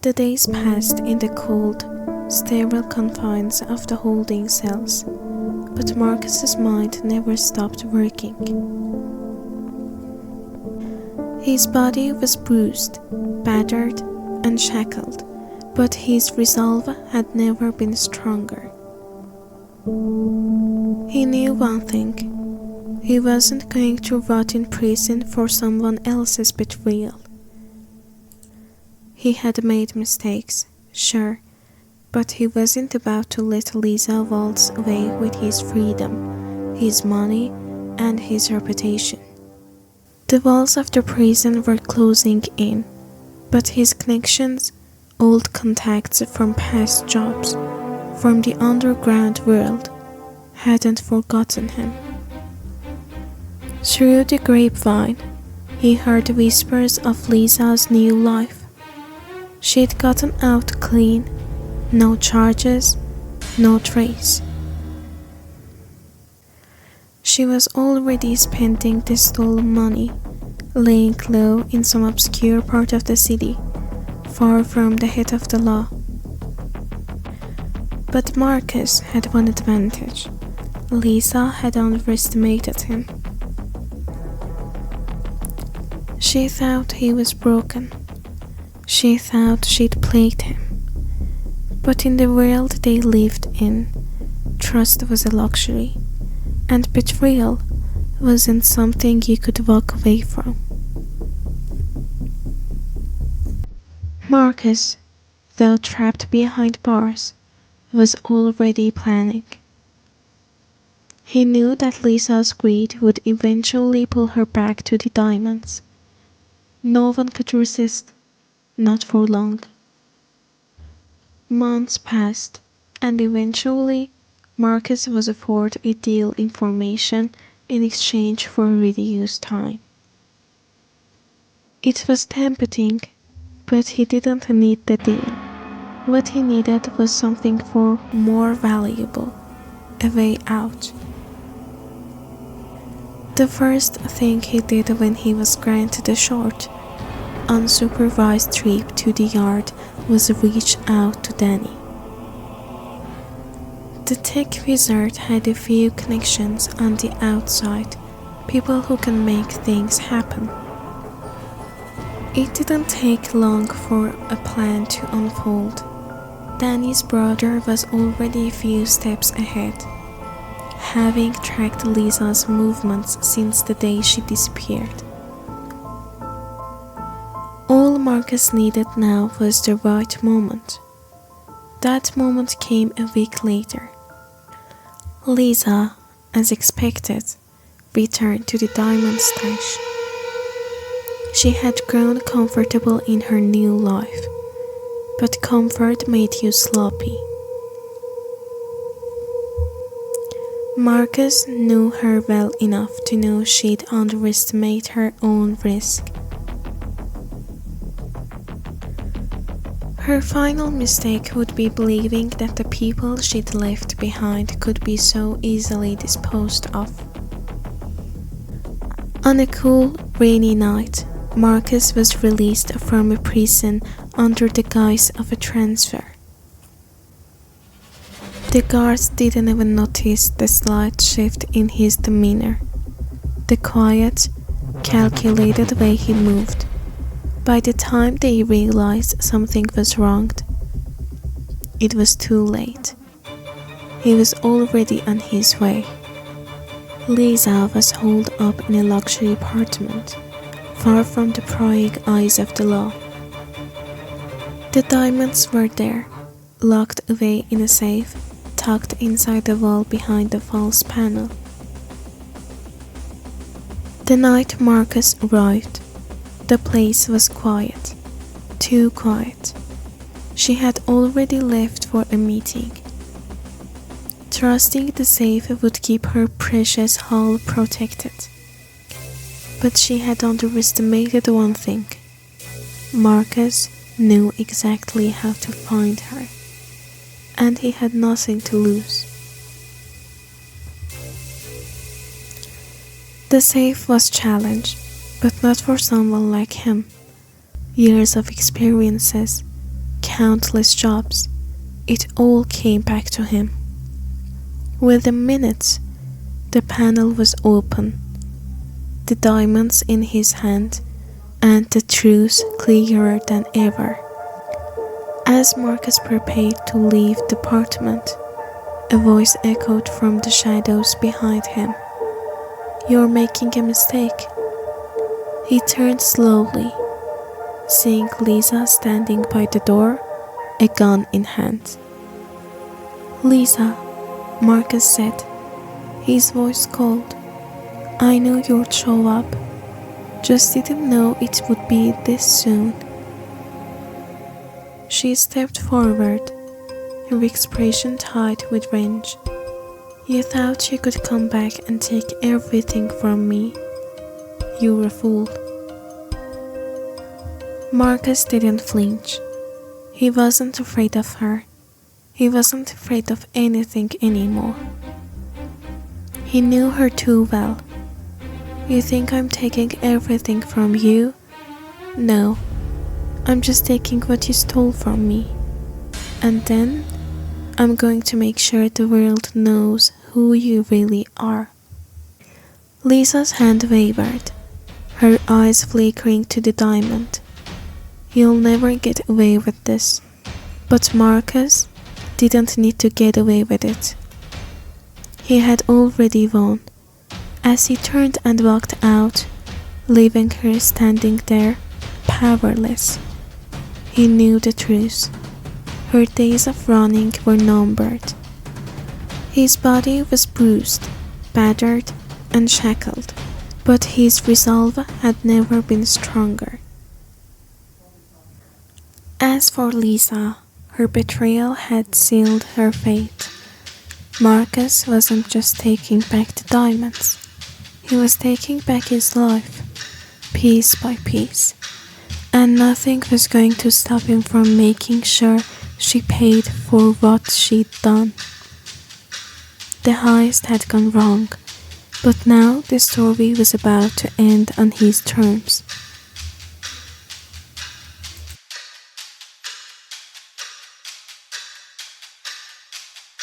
The days passed in the cold, sterile confines of the holding cells, but Marcus's mind never stopped working. His body was bruised, battered, and shackled, but his resolve had never been stronger. He knew one thing: he wasn't going to rot in prison for someone else's betrayal. He had made mistakes, sure, but he wasn't about to let Lisa waltz away with his freedom, his money, and his reputation. The walls of the prison were closing in, but his connections, old contacts from past jobs, from the underground world, hadn't forgotten him. Through the grapevine, he heard whispers of Lisa's new life. She'd gotten out clean, no charges, no trace. She was already spending the stolen money, laying low in some obscure part of the city, far from the head of the law. But Marcus had one advantage: Lisa had underestimated him. She thought he was broken. She thought she'd played him. But in the world they lived in, trust was a luxury, and betrayal wasn't something you could walk away from. Marcus, though trapped behind bars, was already planning. He knew that Lisa's greed would eventually pull her back to the diamonds. No one could resist, not for long. Months passed, and eventually Marcus was afforded a deal information in exchange for reduced time. It was tempting, but he didn't need the deal. What he needed was something far more valuable: a way out. The first thing he did when he was granted a short, unsupervised trip to the yard was reach out to Danny. The tech wizard had a few connections on the outside, people who can make things happen. It didn't take long for a plan to unfold. Danny's brother was already a few steps ahead, having tracked Lisa's movements since the day she disappeared. All Marcus needed now was the right moment. That moment came a week later. Lisa, as expected, returned to the diamond stash. She had grown comfortable in her new life, but comfort made you sloppy. Marcus knew her well enough to know she'd underestimate her own risk. Her final mistake would be believing that the people she'd left behind could be so easily disposed of. On a cool, rainy night, Marcus was released from a prison under the guise of a transfer. The guards didn't even notice the slight shift in his demeanor, the quiet, calculated way he moved. By the time they realized something was wrong, it was too late. He was already on his way. Lisa was holed up in a luxury apartment, far from the prying eyes of the law. The diamonds were there, locked away in a safe, tucked inside the wall behind the false panel. The night Marcus arrived, the place was quiet, too quiet. She had already left for a meeting. Trusting the safe would keep her precious haul protected. But she had underestimated one thing. Marcus knew exactly how to find her, and he had nothing to lose. The safe was challenged, but not for someone like him. Years of experiences, countless jobs, it all came back to him. Within minutes, the panel was open, the diamonds in his hand, and the truth clearer than ever. As Marcus prepared to leave the apartment, a voice echoed from the shadows behind him. "You're making a mistake." He turned slowly, seeing Lisa standing by the door, a gun in hand. "Lisa," Marcus said, his voice cold. "I knew you'd show up. Just didn't know it would be this soon." She stepped forward, her expression tight with rage. "You thought you could come back and take everything from me. You're a fool." Marcus didn't flinch. He wasn't afraid of her. He wasn't afraid of anything anymore. He knew her too well. "You think I'm taking everything from you? No, I'm just taking what you stole from me. And then I'm going to make sure the world knows who you really are." Lisa's hand wavered, her eyes flickering to the diamond. "You'll never get away with this." But Marcus didn't need to get away with it. He had already won. As he turned and walked out, leaving her standing there, powerless, he knew the truth. Her days of running were numbered. His body was bruised, battered, and shackled, but his resolve had never been stronger. As for Lisa, her betrayal had sealed her fate. Marcus wasn't just taking back the diamonds. He was taking back his life, piece by piece, and nothing was going to stop him from making sure she paid for what she'd done. The heist had gone wrong, but now the story was about to end on his terms.